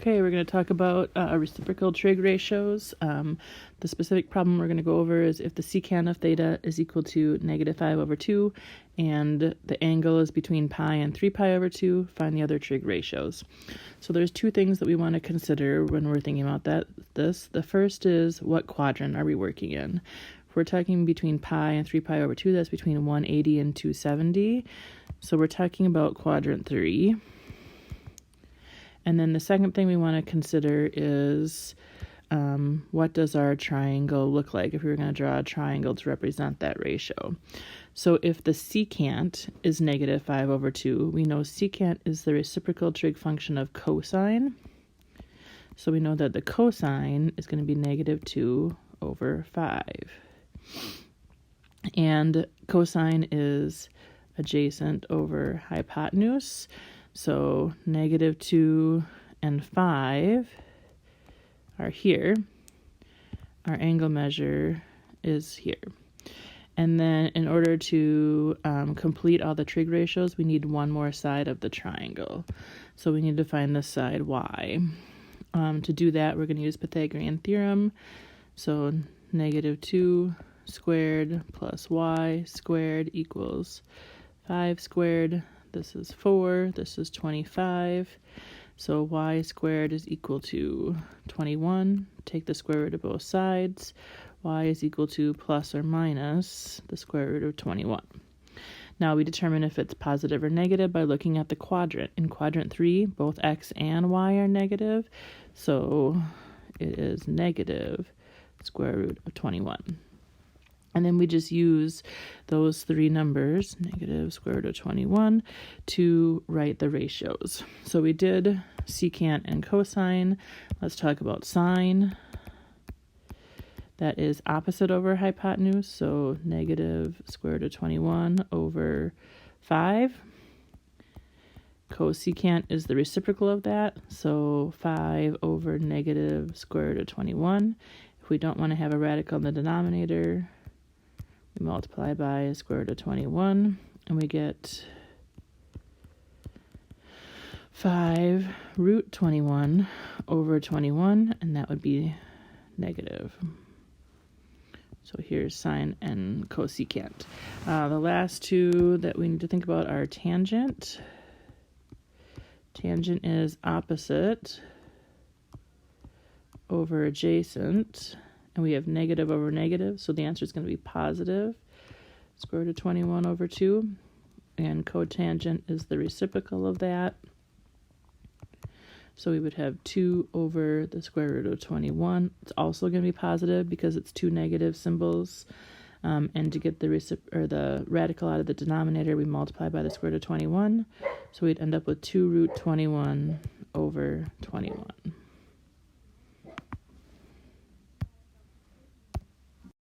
Okay, we're going to talk about reciprocal trig ratios. The specific problem we're going to go over is if the secant of theta is equal to -5/2 and the angle is between pi and 3π/2, find the other trig ratios. So there's two things that we want to consider when we're thinking about this. The first is, what quadrant are we working in? If we're talking between pi and 3π/2, that's between 180 and 270. So we're talking about quadrant 3. And then the second thing we want to consider is what does our triangle look like if we were going to draw a triangle to represent that ratio. So if the secant is -5/2, we know secant is the reciprocal trig function of cosine. So we know that the cosine is going to be -2/5. And cosine is adjacent over hypotenuse. So -2 and 5 are here. Our angle measure is here. And then in order to complete all the trig ratios, we need one more side of the triangle. So we need to find the side y. To do that, we're going to use Pythagorean theorem. So -2 squared plus y squared equals 5 squared. This is 4, this is 25, so y squared is equal to 21. Take the square root of both sides. Y is equal to plus or minus the square root of 21. Now we determine if it's positive or negative by looking at the quadrant. In quadrant 3, both x and y are negative, so it is negative square root of 21. And then we just use those three numbers, negative square root of 21, to write the ratios. So we did secant and cosine. Let's talk about sine. That is opposite over hypotenuse, so negative square root of 21/5. Cosecant is the reciprocal of that, so 5 over negative square root of 21. If we don't want to have a radical in the denominator, we multiply by square root of 21, and we get 5 root 21/21, and that would be negative. So here's sine and cosecant. The last two that we need to think about are tangent. Tangent is opposite over adjacent. And we have negative over negative, so the answer is going to be positive square root of 21/2. And cotangent is the reciprocal of that. So we would have 2 over the square root of 21. It's also going to be positive because it's two negative symbols. And to get the radical out of the denominator, we multiply by the square root of 21. So we'd end up with 2 root 21/2.